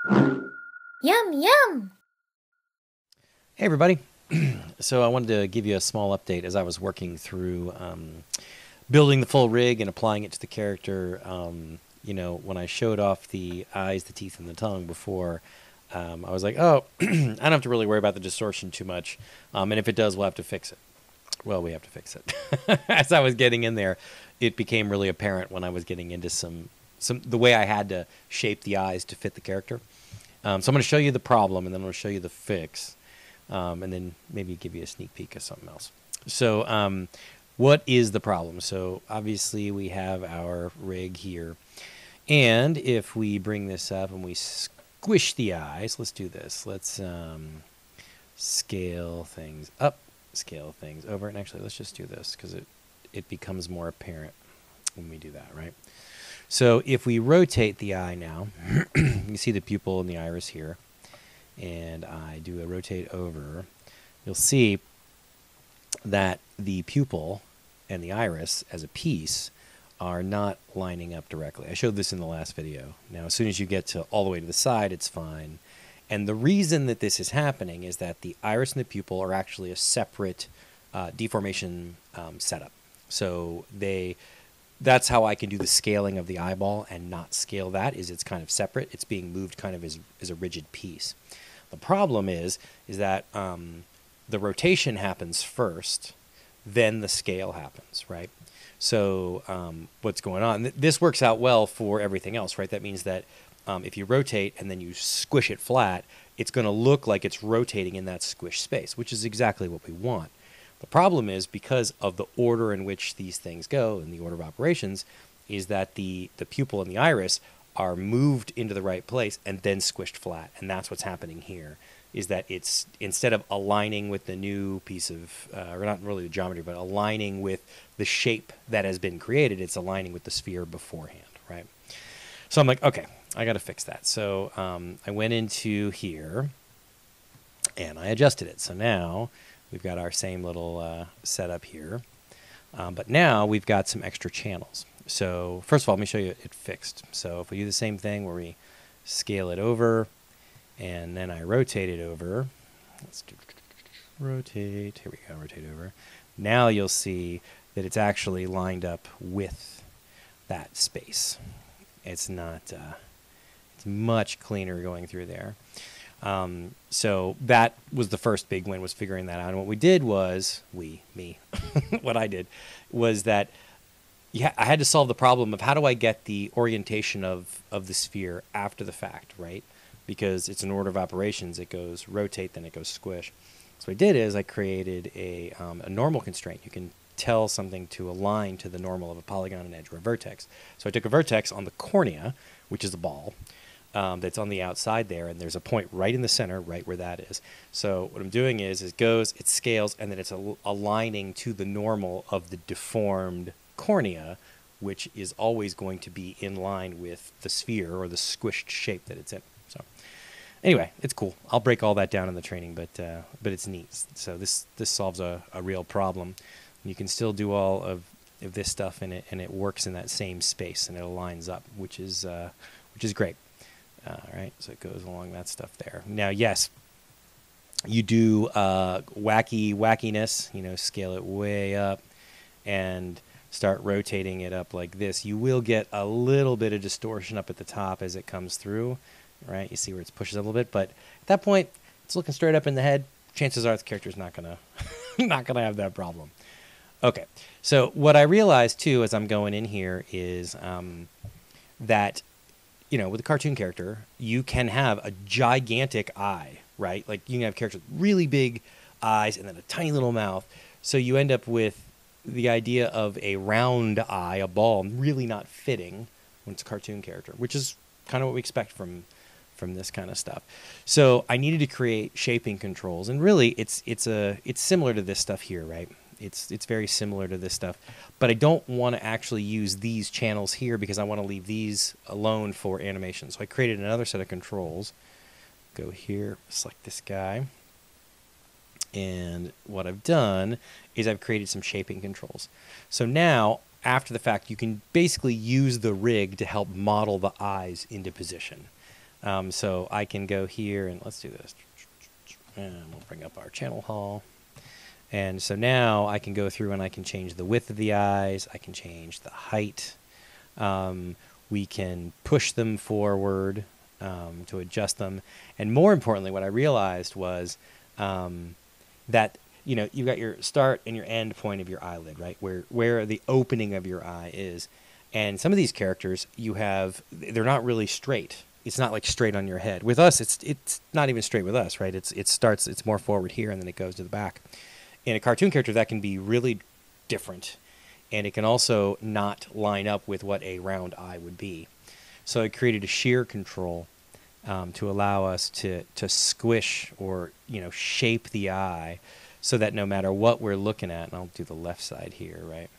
Yum, yum! Hey everybody. So I wanted to give you a small update as I was working through building the full rig and applying it to the character. When I showed off the eyes, the teeth, and the tongue before, I was like, oh, I don't have to really worry about the distortion too much. And if it does, we'll have to fix it. Well, we have to fix it. As I was getting in there, it became really apparent when I was getting into some the way I had to shape the eyes to fit the character. So I'm going to show you the problem, and then I'm going to show you the fix. And then maybe give you a sneak peek of something else. So what is the problem? So obviously we have our rig here. And if we bring this up and we squish the eyes, let's do this. Let's scale things up, scale things over. And actually, let's just do this because it becomes more apparent when we do that, right? So if we rotate the eye now, you see the pupil and the iris here. And I do a rotate over, you'll see that the pupil and the iris as a piece are not lining up directly. I showed this in the last video. Now, as soon as you get to all the way to the side, it's fine. And the reason that this is happening is that the iris and the pupil are actually a separate deformation setup. So that's how I can do the scaling of the eyeball and not scale that, is it's kind of separate. It's being moved kind of as a rigid piece. The problem is that the rotation happens first, then the scale happens, right? So what's going on? This works out well for everything else, right? That means that if you rotate and then you squish it flat, it's going to look like it's rotating in that squish space, which is exactly what we want. The problem is, because of the order in which these things go and the order of operations, is that the pupil and the iris are moved into the right place and then squished flat. And that's what's happening here, is that it's, instead of aligning with the new piece of, or not really the geometry, but aligning with the shape that has been created, it's aligning with the sphere beforehand, right? So I'm like, okay, I got to fix that. So I went into here and I adjusted it. So now we've got our same little setup here. But now we've got some extra channels. So first of all, let me show you it fixed. So if we do the same thing where we scale it over and then I rotate it over, let's do rotate, here we go, rotate over. Now you'll see that it's actually lined up with that space. It's not, it's much cleaner going through there. So that was the first big win, was figuring that out. And what we did was, what I did was that I had to solve the problem of how do I get the orientation of the sphere after the fact, right? Because it's an order of operations. It goes rotate, then it goes squish. So what I did is I created a normal constraint. You can tell something to align to the normal of a polygon, an edge, or a vertex. So I took a vertex on the cornea, which is the ball, that's on the outside there, and there's a point right in the center, right where that is. So what I'm doing is it goes, it scales, and then it's aligning to the normal of the deformed cornea, which is always going to be in line with the sphere or the squished shape that it's in. So anyway, it's cool. I'll break all that down in the training, but it's neat. So this solves a real problem. You can still do all of this stuff in it, and it works in that same space, and it aligns up, which is great. All right, so it goes along that stuff there. Now, yes, you do wackiness, scale it way up and start rotating it up like this. You will get a little bit of distortion up at the top as it comes through, right? You see where it pushes a little bit, but at that point, it's looking straight up in the head. Chances are the character's not gonna have that problem. Okay, so what I realized too as I'm going in here is that, with a cartoon character, you can have a gigantic eye, right? Like you can have characters with really big eyes and then a tiny little mouth. So you end up with the idea of a round eye, a ball, really not fitting when it's a cartoon character, which is kind of what we expect from this kind of stuff. So I needed to create shaping controls, and really it's similar to this stuff here, right? It's very similar to this stuff, but I don't want to actually use these channels here because I want to leave these alone for animation. So I created another set of controls. Go here, select this guy. And what I've done is I've created some shaping controls. So now, after the fact, you can basically use the rig to help model the eyes into position. So I can go here and let's do this. And we'll bring up our channel hall. And so now I can go through and I can change the width of the eyes. I can change the height. We can push them forward to adjust them. And more importantly, what I realized was that, you know, you've got your start and your end point of your eyelid, right? Where the opening of your eye is. And some of these characters they're not really straight. It's not like straight on your head. With us, it's not even straight with us, right? It's more forward here and then it goes to the back. In a cartoon character, that can be really different. And it can also not line up with what a round eye would be. So I created a shear control to allow us to squish or, you know, shape the eye so that no matter what we're looking at, and I'll do the left side here, right?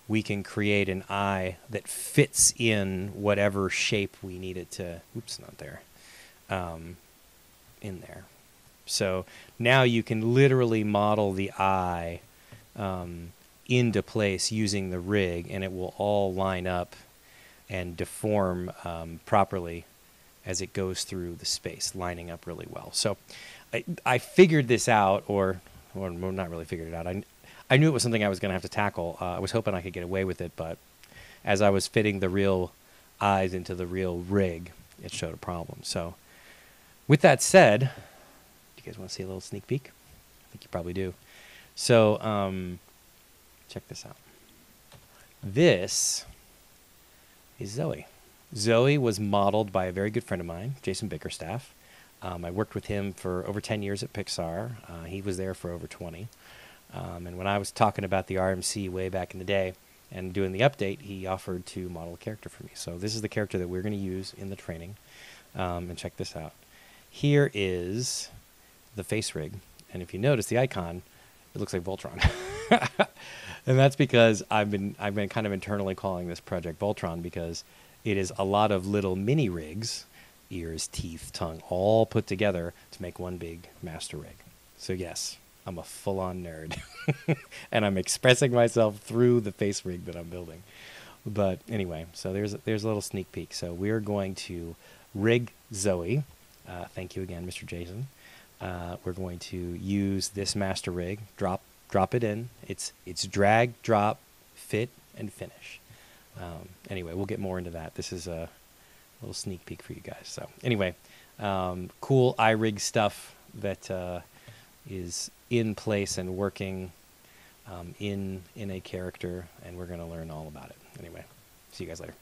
We can create an eye that fits in whatever shape we need it to. Oops, not there. In there. So now you can literally model the eye into place using the rig, and it will all line up and deform properly as it goes through the space, lining up really well. So I figured this out, or not really figured it out. I knew it was something I was going to have to tackle. I was hoping I could get away with it, but as I was fitting the real eyes into the real rig, it showed a problem. So with that said, do you guys want to see a little sneak peek? I think you probably do. So check this out. This is Zoe. Zoe was modeled by a very good friend of mine, Jason Bickerstaff. I worked with him for over 10 years at Pixar. He was there for over 20. And when I was talking about the RMC way back in the day and doing the update, he offered to model a character for me. So this is the character that we're going to use in the training. And check this out. Here is the face rig. And if you notice the icon, it looks like Voltron. And that's because I've been kind of internally calling this Project Voltron because it is a lot of little mini rigs, ears, teeth, tongue, all put together to make one big master rig. So yes, I'm a full-on nerd. And I'm expressing myself through the face rig that I'm building. But anyway, so there's a little sneak peek. So we're going to rig Zoe. Thank you again, Mr. Jason. We're going to use this master rig, drop it in. It's drag, drop, fit, and finish. Anyway, we'll get more into that. This is a little sneak peek for you guys. So anyway, cool iRig stuff that is in place and working in a character, and we're going to learn all about it. Anyway, see you guys later.